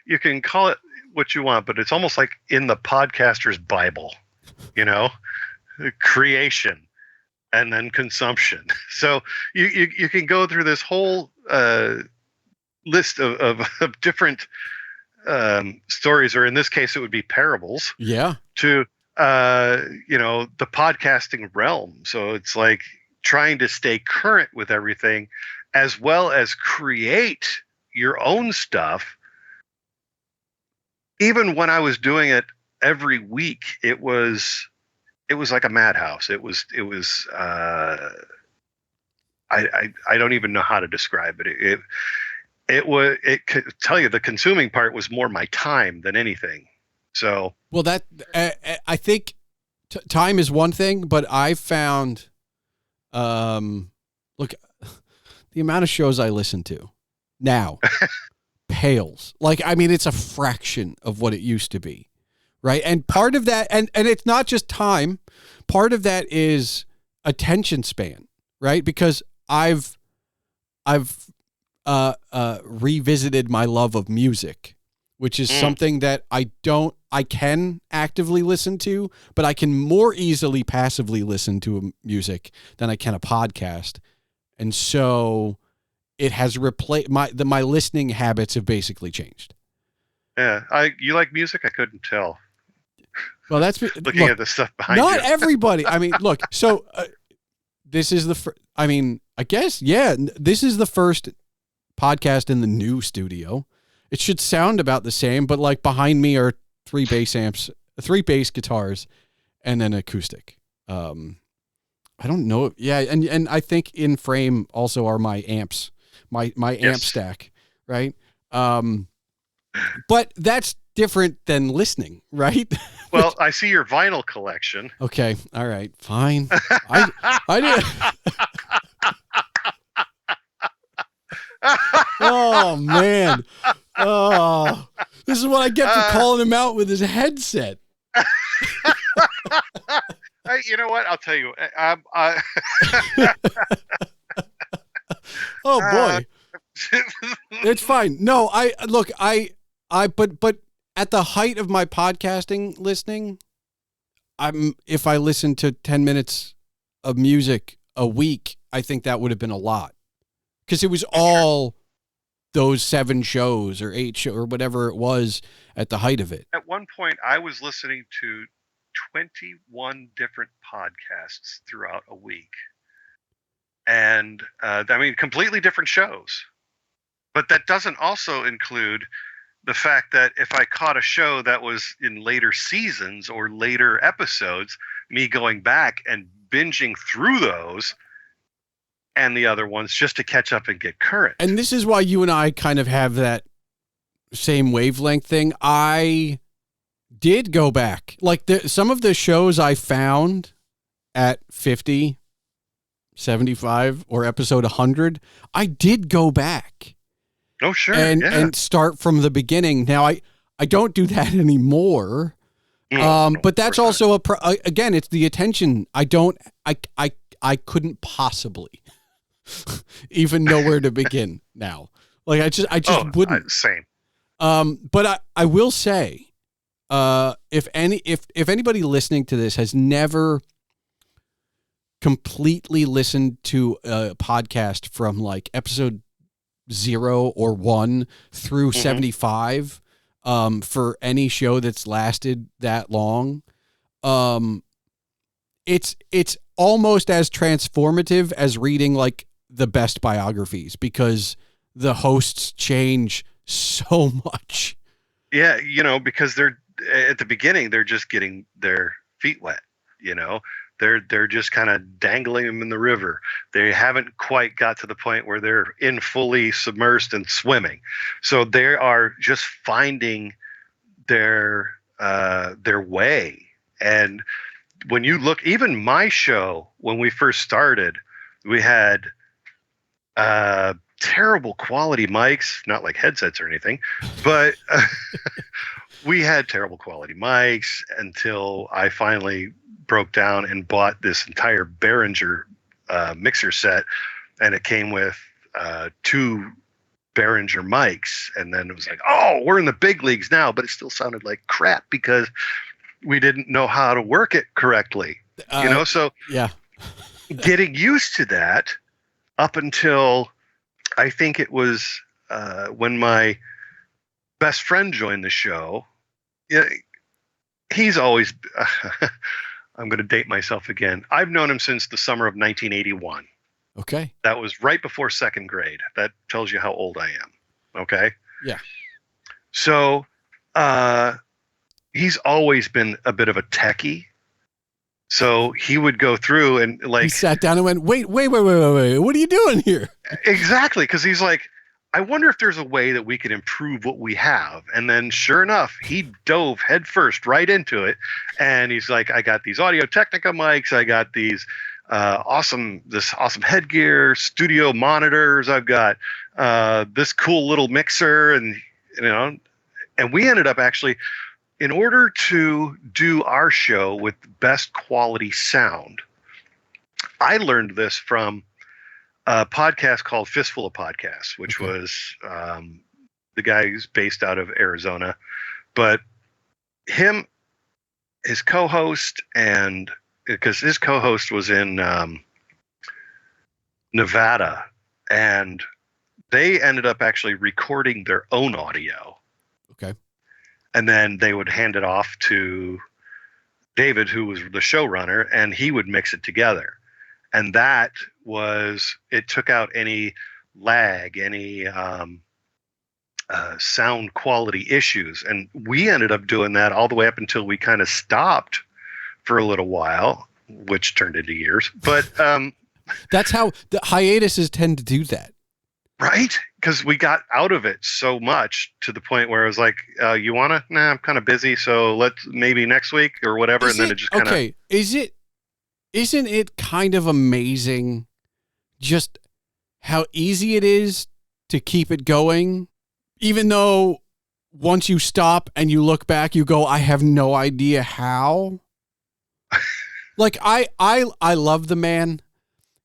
you can call it what you want, but it's almost like in the podcaster's Bible, creation and then consumption. So you can go through this whole list of different stories, or in this case, it would be parables.
Yeah.
To the podcasting realm. So it's like trying to stay current with everything, as well as create your own stuff. Even when I was doing it every week, it was like a madhouse. It was I don't even know how to describe it. It could tell you the consuming part was more my time than anything. So,
well, that I think time is one thing, but I've found, look, the amount of shows I listen to now pales. Like, I mean, it's a fraction of what it used to be, right? And part of that, and it's not just time. Part of that is attention span, right? Because I've revisited my love of music, which is something that I can actively listen to, but I can more easily passively listen to music than I can a podcast. And so it has replaced my listening habits have basically changed.
Yeah. You like music? I couldn't tell.
Well, that's
looking at the stuff behind you.
Not everybody. I mean, look, so this is I guess, yeah, this is the first podcast in the new studio. It should sound about the same, but like behind me are 3 bass amps, 3 bass guitars, and an acoustic. I don't know. Yeah, and I think in frame also are my amps, my amp stack, right? But that's different than listening, right?
Well, I see your vinyl collection.
Okay, all right, fine. I did. Oh man. Oh, this is what I get for calling him out with his headset.
You know what? I'll tell you.
Oh boy, it's fine. No, but at the height of my podcasting listening, if I listened to 10 minutes of music a week, I think that would have been a lot, because it was all those 7 shows or 8 shows or whatever it was at the height of it.
At one point, I was listening to 21 different podcasts throughout a week. And completely different shows. But that doesn't also include the fact that if I caught a show that was in later seasons or later episodes, me going back and binging through those and the other ones just to catch up and get current.
And this is why you and I kind of have that same wavelength thing. I did go back. Like some of the shows I found at 50, 75, or episode 100, I did go back.
Oh, sure.
And start from the beginning. Now, I don't do that anymore. But that's also again, it's the attention. I couldn't possibly even know where to begin now. Like I just wouldn't.
Same.
But I will say, if anybody listening to this has never completely listened to a podcast from like episode 0 or 1 through 75 for any show that's lasted that long. It's almost as transformative as reading like the best biographies, because the hosts change so much.
Yeah, because they're at the beginning, they're just getting their feet wet. They're just kind of dangling them in the river. They haven't quite got to the point where they're in fully submersed and swimming. So they are just finding their way. And when you look, even my show, when we first started, we had terrible quality mics, not like headsets or anything, but we had terrible quality mics until I finally broke down and bought this entire Behringer mixer set, and it came with 2 Behringer mics, and then it was like, oh, we're in the big leagues now, but it still sounded like crap because we didn't know how to work it correctly. So
yeah,
getting used to that up until I think it was when my best friend joined the show. Yeah, he's always I'm going to date myself again. I've known him since the summer of 1981.
Okay.
That was right before second grade. That tells you how old I am. Okay.
Yeah.
So he's always been a bit of a techie. So he would go through and like...
He sat down and went, wait. What are you doing here?
Exactly. Because he's like, I wonder if there's a way that we can improve what we have. And then sure enough, he dove headfirst right into it. And he's like, I got these Audio-Technica mics. I got these awesome headgear, studio monitors. I've got this cool little mixer. And we ended up actually, in order to do our show with best quality sound, I learned this from a podcast called Fistful of Podcasts, which was the guy who's based out of Arizona. But his co-host, and because his co-host was in Nevada, and they ended up actually recording their own audio.
Okay.
And then they would hand it off to David, who was the showrunner, and he would mix it together. And that was, it took out any lag, any sound quality issues. And we ended up doing that all the way up until we kind of stopped for a little while, which turned into years. But
that's how the hiatuses tend to do that.
Right? Because we got out of it so much to the point where I was like, you want to? Nah, I'm kind of busy. So let's maybe next week or whatever. And then it just kind of...
Okay. Isn't it kind of amazing just how easy it is to keep it going? Even though once you stop and you look back, you go, I have no idea how. Like, I love the man.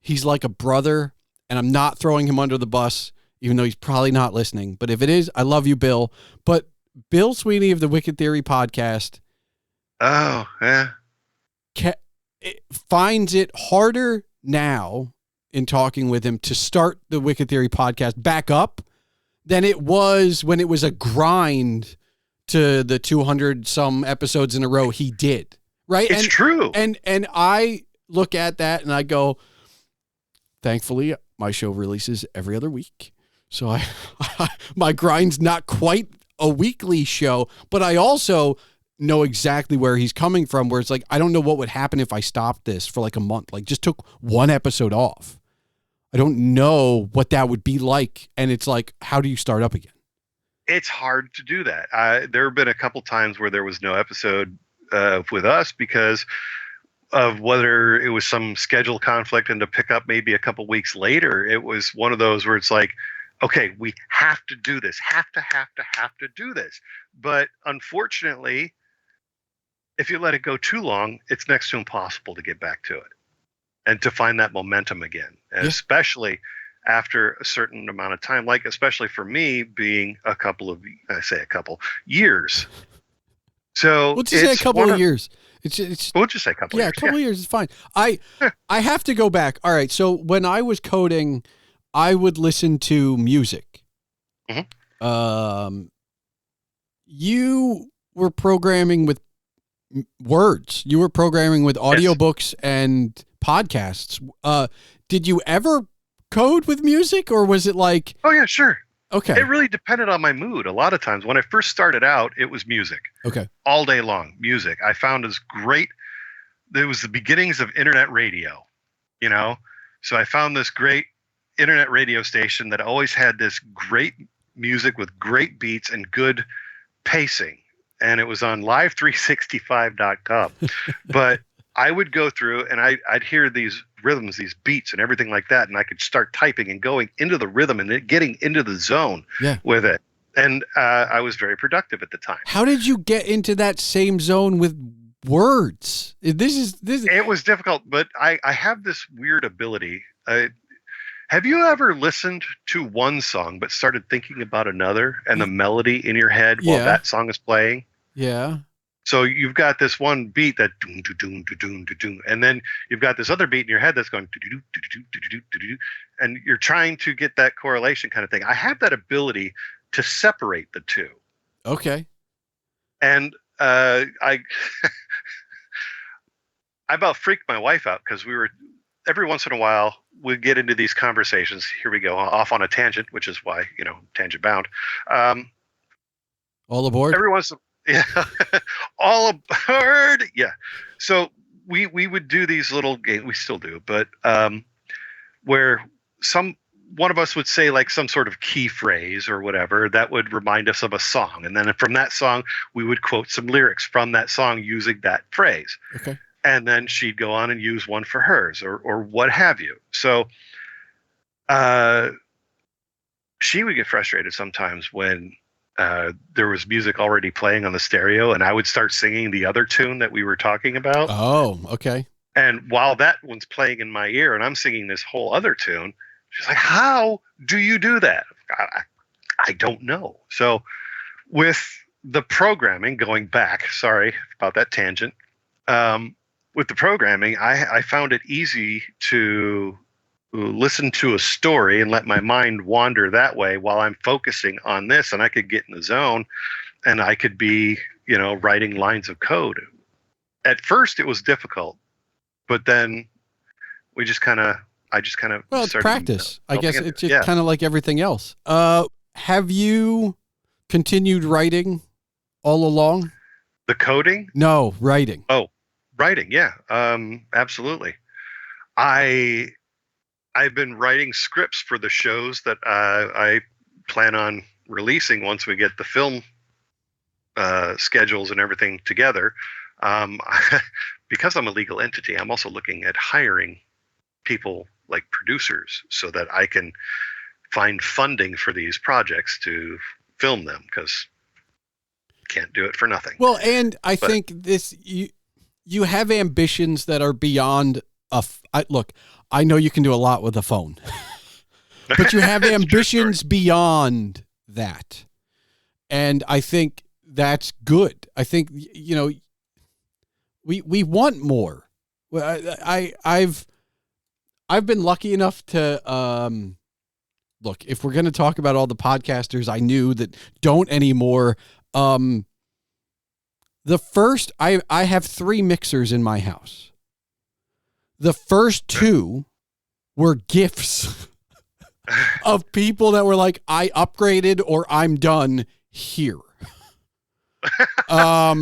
He's like a brother. And I'm not throwing him under the bus, even though he's probably not listening. But if it is, I love you, Bill. But Bill Sweeney of the Wicked Theory podcast.
Oh, yeah.
Finds it harder now in talking with him to start the Wicked Theory podcast back up than it was when it was a grind to the 200 some episodes in a row he did. Right?
It's true.
And I look at that and I go, thankfully, my show releases every other week. So my grind's not quite a weekly show, but I also know exactly where he's coming from, where it's like, I don't know what would happen if I stopped this for like a month, like just took one episode off. I don't know what that would be like. And it's like, how do you start up again?
It's hard to do that. There have been a couple times where there was no episode with us because of whether it was some schedule conflict, and to pick up maybe a couple weeks later, it was one of those where it's like, okay, we have to do this, have to do this. But unfortunately, if you let it go too long, it's next to impossible to get back to it and to find that momentum again. And especially after a certain amount of time, like especially for me being a couple years. So
let's just say a couple of years. It's
We'll just say a couple
yeah,
years.
a couple years is fine. I have to go back. All right, so when I was coding, I would listen to music. You were programming with words. You were programming with audiobooks and podcasts. Did you ever code with music, or was it like?
Oh yeah, sure.
Okay.
It really depended on my mood. A lot of times when I first started out, it was music.
Okay.
All day long, music. I found was great. It was the beginnings of internet radio, you know? So I found this great internet radio station that always had this great music with great beats and good pacing. And it was on live365.com. But I would go through and I'd hear these rhythms, these beats and everything like that. And I could start typing and going into the rhythm and getting into the zone with it. And I was very productive at the time. How
did you get into that same zone with words? This is.
It was difficult, but I have this weird ability. Have you ever listened to one song but started thinking about another and the melody in your head while that song is playing?
Yeah.
So you've got this one beat that doom to doom to doom to doom, and then you've got this other beat in your head that's going and you're trying to get that correlation kind of thing. I have that ability to separate the two.
Okay.
And I about freaked my wife out because we were every once in a while we'd get into these conversations. Here we go off on a tangent, which is why tangent bound.
All aboard.
Every once. Yeah, all aboard. Yeah. So we would do these little games. We still do, but where one of us would say like some sort of key phrase or whatever that would remind us of a song, and then from that song we would quote some lyrics from that song using that phrase.
Okay.
And then she'd go on and use one for hers or what have you. So she would get frustrated sometimes when there was music already playing on the stereo and I would start singing the other tune that we were talking about.
Oh, okay.
And while that one's playing in my ear and I'm singing this whole other tune, she's like, how do you do that? I don't know. So with the programming, going back, sorry about that tangent. With the programming, I found it easy to listen to a story and let my mind wander that way while I'm focusing on this, and I could get in the zone and I could be, writing lines of code. At first it was difficult, but then I just kind of
it's practice. I guess it's just kind of like everything else. Have you continued writing all along?
The coding?
No, writing.
Oh, writing. Yeah. Absolutely. I've been writing scripts for the shows that I plan on releasing once we get the film schedules and everything together. Because I'm a legal entity, I'm also looking at hiring people like producers so that I can find funding for these projects to film them, because can't do it for nothing.
Well, and I think you have ambitions that are beyond look, I know you can do a lot with a phone, but you have ambitions beyond that. And I think that's good. I think, we want more. I've been lucky enough to, look, if we're going to talk about all the podcasters I knew that don't anymore, I have 3 mixers in my house. The first 2 were gifts of people that were like, I upgraded or I'm done here.
Those are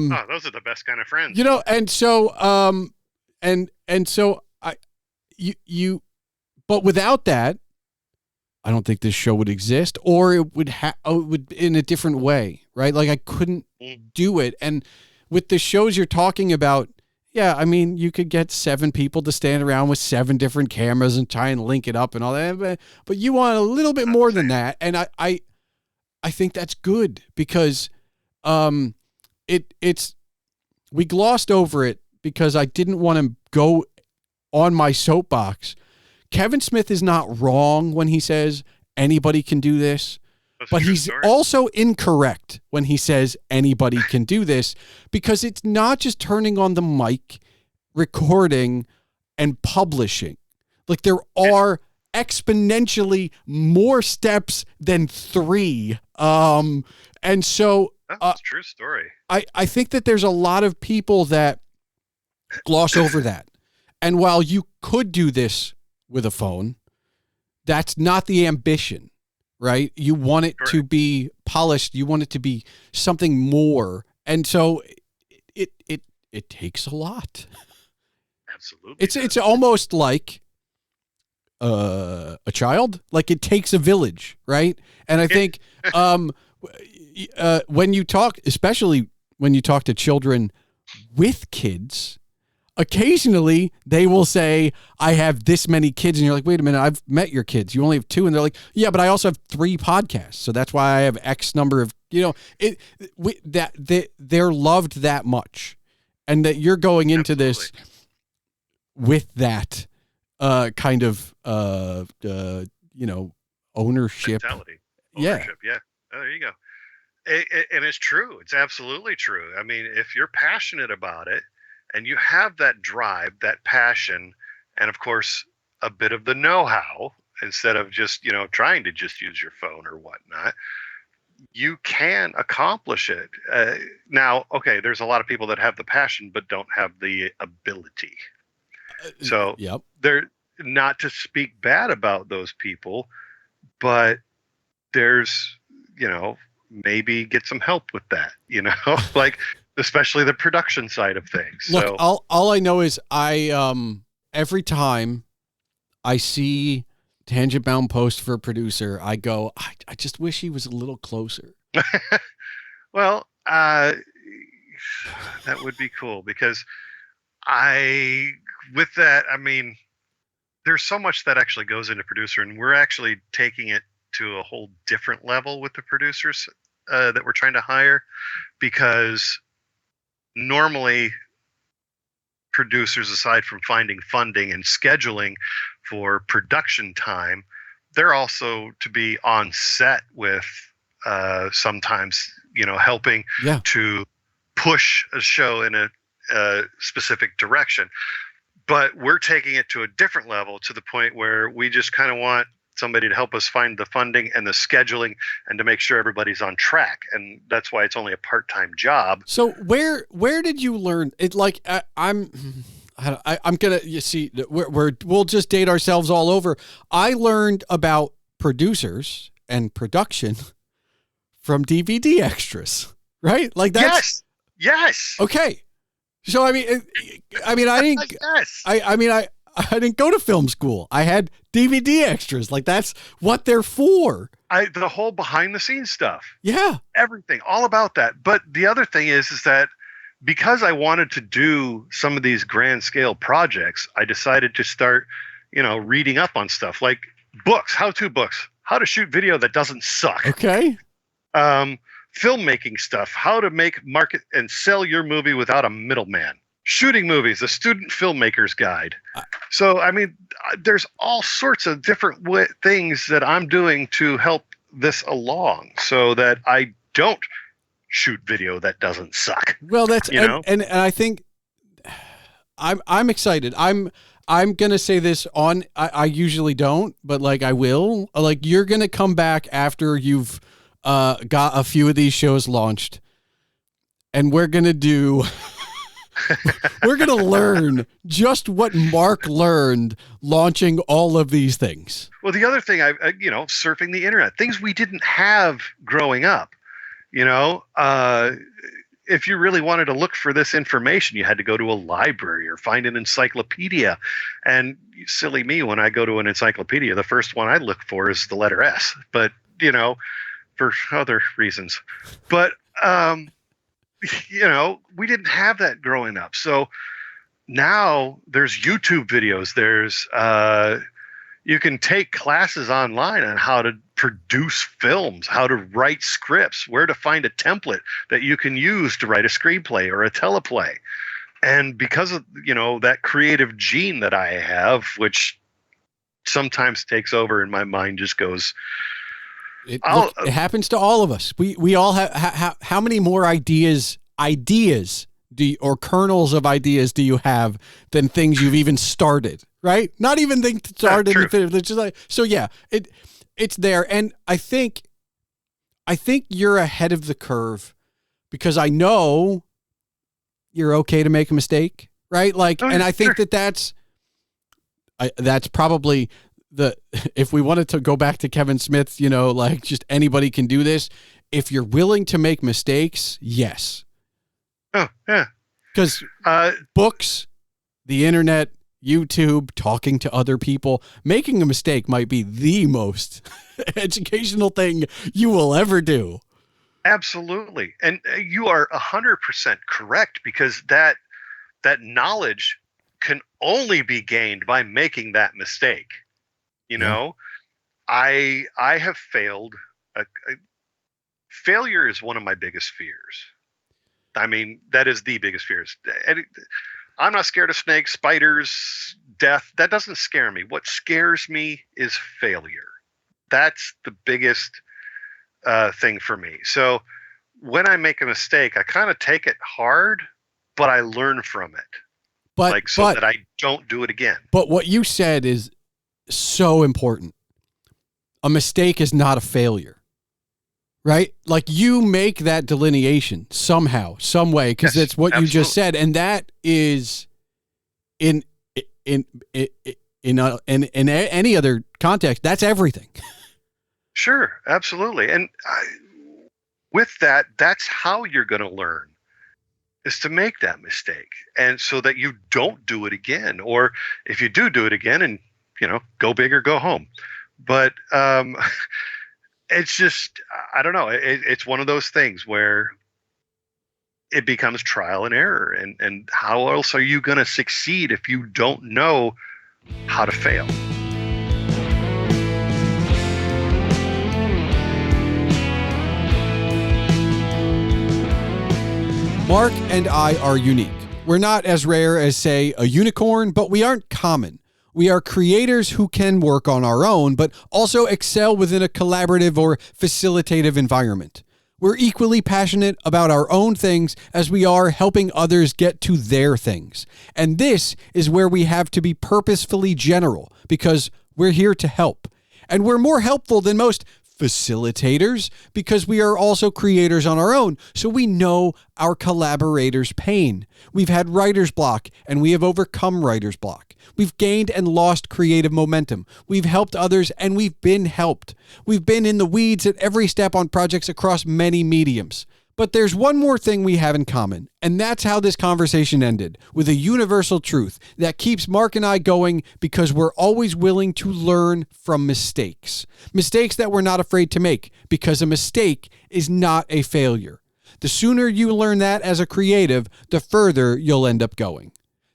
the best kind of friends.
And so, but without that, I don't think this show would exist, or it would in a different way, right? Like I couldn't do it. And with the shows you're talking about, yeah, I mean, you could get 7 people to stand around with 7 different cameras and try and link it up and all that. But you want a little bit more than that. And I think that's good because we glossed over it because I didn't want to go on my soapbox. Kevin Smith is not wrong when he says anybody can do this.
That's a
but
true
he's
story.
also incorrect when he says anybody can do this, because it's not just turning on the mic, recording, and publishing. Like, there are exponentially more steps than 3. And so
That's a true story.
I think that there's a lot of people that gloss over that. And while you could do this with a phone, that's not the ambition, right? You want it to be polished. You want it to be something more. And so it takes a lot.
Absolutely.
It's almost like a child. Like, it takes a village, right? And I think when you talk, especially when you talk to children with kids, occasionally they will say, I have this many kids. And you're like, wait a minute, I've met your kids. You only have 2. And they're like, yeah, but I also have 3 podcasts. So that's why I have X number of, they're loved that much. And that you're going into this with that kind of, ownership.
Mentality.
Yeah.
Yeah. Oh, there you go. And it's true. It's absolutely true. I mean, if you're passionate about it and you have that drive, that passion, and of course, a bit of the know-how, instead of just, trying to just use your phone or whatnot, you can accomplish it. Now, okay, there's a lot of people that have the passion but don't have the ability. So they're not to speak bad about those people, but there's, maybe get some help with that, like especially the production side of things.
Look,
so
all I know is every time I see Tangent Bound post for a producer, I go, I just wish he was a little closer.
Well, that would be cool, because with that, I mean, there's so much that actually goes into producer, and we're actually taking it to a whole different level with the producers that we're trying to hire, because normally producers, aside from finding funding and scheduling for production time, they're also to be on set with sometimes, helping to push a show in a specific direction. But we're taking it to a different level, to the point where we just kind of want somebody to help us find the funding and the scheduling and to make sure everybody's on track. And that's why it's only a part-time job.
So where did you learn it? Like, I'm gonna, you see, we'll just date ourselves all over. I learned about producers and production from DVD extras, right? Like, that's
yes.
Okay. So I didn't.
Yes.
I didn't go to film school. I had DVD extras. Like, that's what they're for.
The whole behind the scenes stuff.
Yeah.
Everything, all about that. But the other thing is that because I wanted to do some of these grand scale projects, I decided to start, reading up on stuff like books, how-to books, how to shoot video that doesn't suck.
Okay.
Filmmaking stuff, how to make, market, and sell your movie without a middleman. Shooting movies, a student filmmaker's guide. So, I mean, there's all sorts of different things that I'm doing to help this along, so that I don't shoot video that doesn't suck.
Well, that's and I think I'm excited. I'm gonna say this on. I usually don't, but like I will. Like, you're gonna come back after you've got a few of these shows launched, and we're gonna do. We're going to learn just what Mark learned launching all of these things.
Well, the other thing, surfing the internet, things we didn't have growing up, if you really wanted to look for this information, you had to go to a library or find an encyclopedia. And silly me, when I go to an encyclopedia, the first one I look for is the letter S, but, for other reasons. But, we didn't have that growing up. So now there's YouTube videos. There's you can take classes online on how to produce films, how to write scripts, where to find a template that you can use to write a screenplay or a teleplay. And because of, that creative gene that I have, which sometimes takes over and my mind just goes,
Look, it happens to all of us. We all have, how many more ideas or kernels of ideas do you have than things you've even started, right? Not even things started and finished. It's just like, so yeah, it's there. And I think you're ahead of the curve because I know you're okay to make a mistake, right? Like, and I think that's probably if we wanted to go back to Kevin Smith, like just anybody can do this. If you're willing to make mistakes, yes.
Oh, yeah.
Because books, the internet, YouTube, talking to other people, making a mistake might be the most educational thing you will ever do.
Absolutely. And you are 100% correct, because that knowledge can only be gained by making that mistake. I have failed. Failure is one of my biggest fears. I mean, that is the biggest fears. I'm not scared of snakes, spiders, death. That doesn't scare me. What scares me is failure. That's the biggest thing for me. So when I make a mistake, I kind of take it hard, but I learn from it. That I don't do it again.
But what you said is so important. A mistake is not a failure. Right? Like, you make that delineation somehow, some way, because that's what you just said. And that is in any other context, that's everything.
Sure. Absolutely. And with that, that's how you're going to learn, is to make that mistake. And so that you don't do it again, or if you do it again, and, go big or go home. But, it's just, I don't know. It's one of those things where it becomes trial and error. And how else are you going to succeed if you don't know how to fail?
Mark and I are unique. We're not as rare as, say, a unicorn, but we aren't common. We are creators who can work on our own, but also excel within a collaborative or facilitative environment. We're equally passionate about our own things as we are helping others get to their things. And this is where we have to be purposefully general, because we're here to help. And we're more helpful than most facilitators because we are also creators on our own, so we know our collaborators' pain. We've had writer's block, and we have overcome writer's block. We've gained and lost creative momentum. We've helped others, and we've been helped. We've been in the weeds at every step on projects across many mediums. But there's one more thing we have in common, and that's how this conversation ended, with a universal truth that keeps Mark and I going, because we're always willing to learn from mistakes. Mistakes that we're not afraid to make, because a mistake is not a failure. The sooner you learn that as a creative, the further you'll end up going.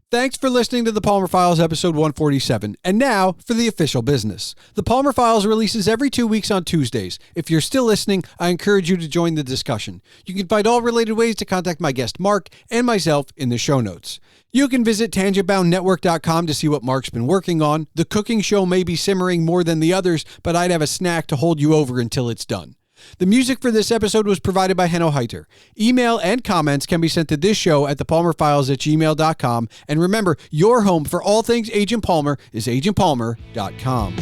Thanks for listening to the Palmer Files episode 147. And now for the official business. The Palmer Files releases every 2 weeks on Tuesdays. If you're still listening, I encourage you to join the discussion. You can find all related ways to contact my guest Mark and myself in the show notes. You can visit tangentboundnetwork.com to see what Mark's been working on. The cooking show may be simmering more than the others, but I'd have a snack to hold you over until it's done. The music for this episode was provided by Henno Heitur. Email and comments can be sent to this show at thepalmerfiles@gmail.com. And remember, your home for all things Agent Palmer is agentpalmer.com.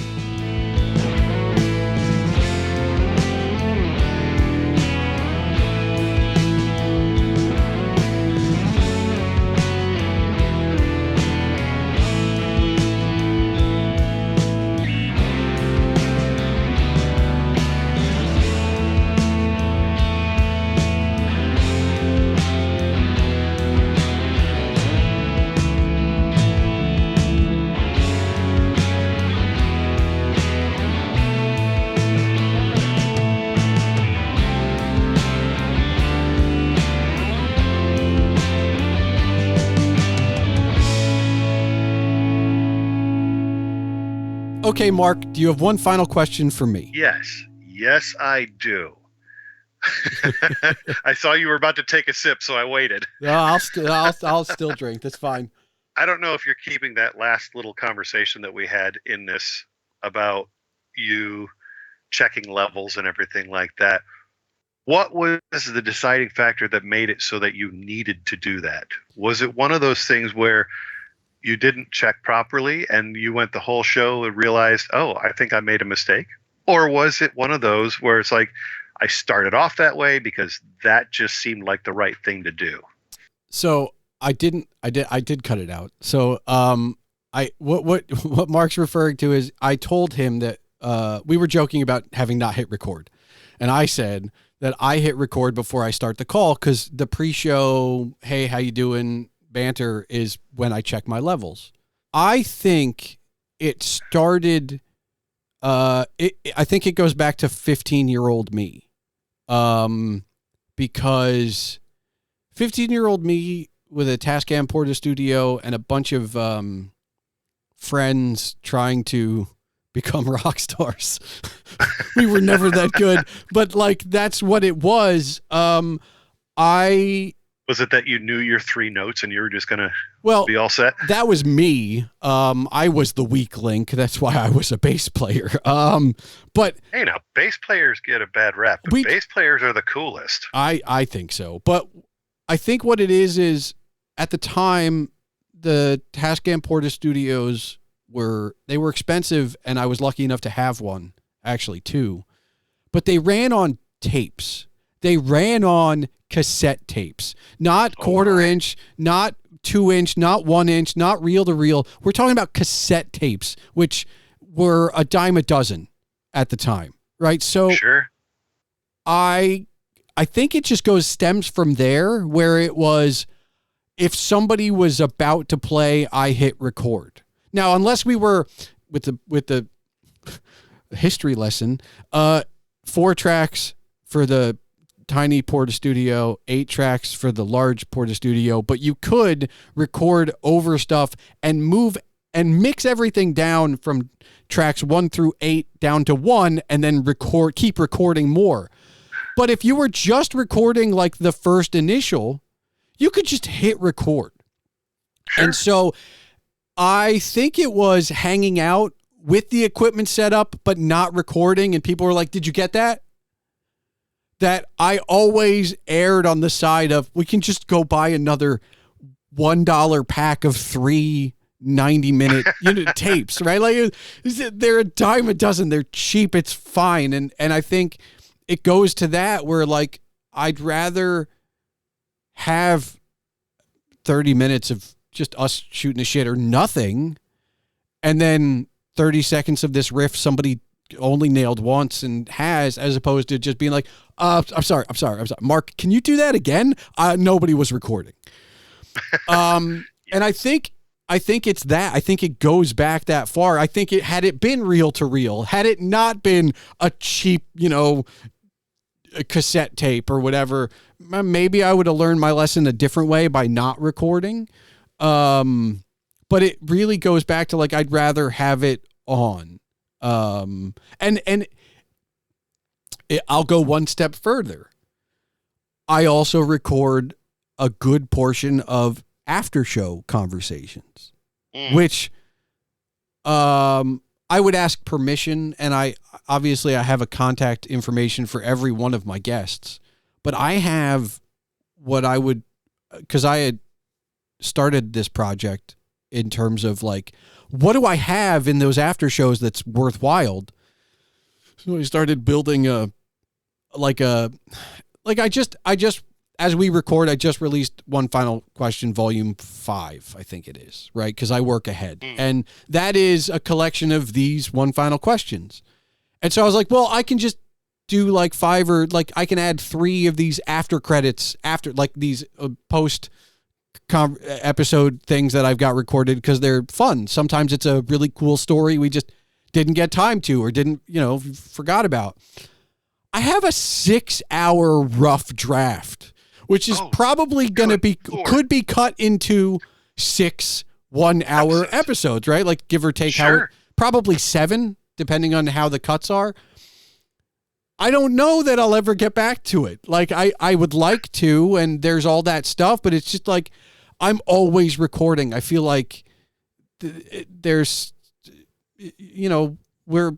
Okay, Mark, do you have one final question for me?
Yes, I do. I saw you were about to take a sip, so I waited.
No, I'll still drink. That's fine.
I don't know if you're keeping that last little conversation that we had in this about you checking levels and everything like that. What was the deciding factor that made it so that you needed to do that? Was it one of those things where you didn't check properly and you went the whole show and realized, oh, I think I made a mistake? Or was it one of those where it's like, I started off that way because that just seemed like the right thing to do?
So I did cut it out. So what Mark's referring to is I told him that we were joking about having not hit record. And I said that I hit record before I start the call because the pre-show, hey, how you doing, banter is when I check my levels. I think it started, I think it goes back to 15-year-old me. Because 15-year-old me with a Tascam Porta Studio and a bunch of friends trying to become rock stars. We were never that good, but like that's what it was. Was
it that you knew your 3 notes and you were just gonna be all set?
That was me. I was the weak link. That's why I was a bass player. But
hey, now bass players get a bad rap. But bass players are the coolest.
I think so. But I think what it is at the time the Tascam Porta Studios were expensive, and I was lucky enough to have one, actually 2. But they ran on tapes. They ran on cassette tapes, not quarter inch, not 2-inch, not 1-inch, not reel to reel. We're talking about cassette tapes, which were a dime a dozen at the time, right? So
sure.
I think it just stems from there, where it was, if somebody was about to play, I hit record. Now, unless we were with the history lesson, 4 tracks for the tiny Porta Studio, 8 tracks for the large Porta Studio, but you could record over stuff and move and mix everything down from tracks 1 through 8 down to 1, and then keep recording more. But if you were just recording like the first initial, you could just hit record. Sure. And so I think it was hanging out with the equipment set up, but not recording. And people were like, did you get that? That I always erred on the side of, we can just go buy another $1 pack of 3 90-minute tapes, right? Like they're a dime a dozen. They're cheap. It's fine. And I think it goes to that where like, I'd rather have 30 minutes of just us shooting the shit or nothing, and then 30 seconds of this riff somebody only nailed once and has, as opposed to just being like, I'm sorry. Mark, can you do that again? Nobody was recording. And I think it's that. I think it goes back that far. I think had it been reel to reel, had it not been a cheap, a cassette tape or whatever, maybe I would have learned my lesson a different way by not recording. But it really goes back to like, I'd rather have it on. I'll go one step further. I also record a good portion of after show conversations, which, I would ask permission, and I have a contact information for every one of my guests, but I have because I had started this project in terms of like, what do I have in those after shows that's worthwhile? So I started building as we record, I just released One Final Question, Volume 5, I think it is, right? Because I work ahead. And that is a collection of these One Final Questions. And so I was like, well, I can just do like 5, or like I can add 3 of these after credits, after like these post episode things that I've got recorded because they're fun. Sometimes it's a really cool story we just didn't get time to or didn't, forgot about. I have a 6-hour rough draft, which is probably going to could be cut into 6 1-hour episodes, right? Like give or take,
sure.
Probably 7, depending on how the cuts are. I don't know that I'll ever get back to it. Like I would like to, and there's all that stuff, but it's just like, I'm always recording. I feel like there's, we're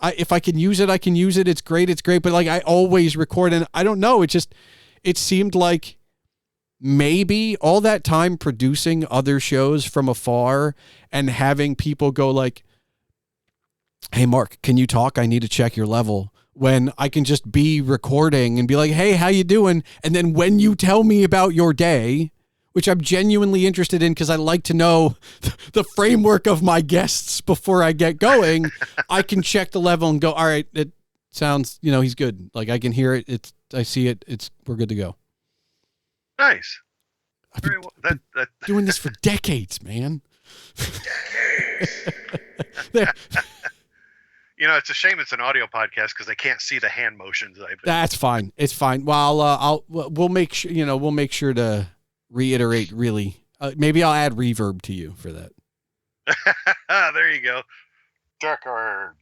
if I can use it, I can use it. It's great. It's great. But like, I always record, and I don't know. It seemed like maybe all that time producing other shows from afar and having people go like, hey, Mark, can you talk? I need to check your level. When I can just be recording and be like, hey, how you doing? And then when you tell me about your day, which I'm genuinely interested in because I like to know the framework of my guests before I get going, I can check the level and go, all right, it sounds, he's good. Like I can hear it. I see it. We're good to go.
Nice.
I've been doing this for decades, man.
It's a shame it's an audio podcast because they can't see the hand motions.
That's fine. It's fine. Well, we'll make sure. We'll make sure to reiterate. Really, maybe I'll add reverb to you for that.
There you go. Dark Urge.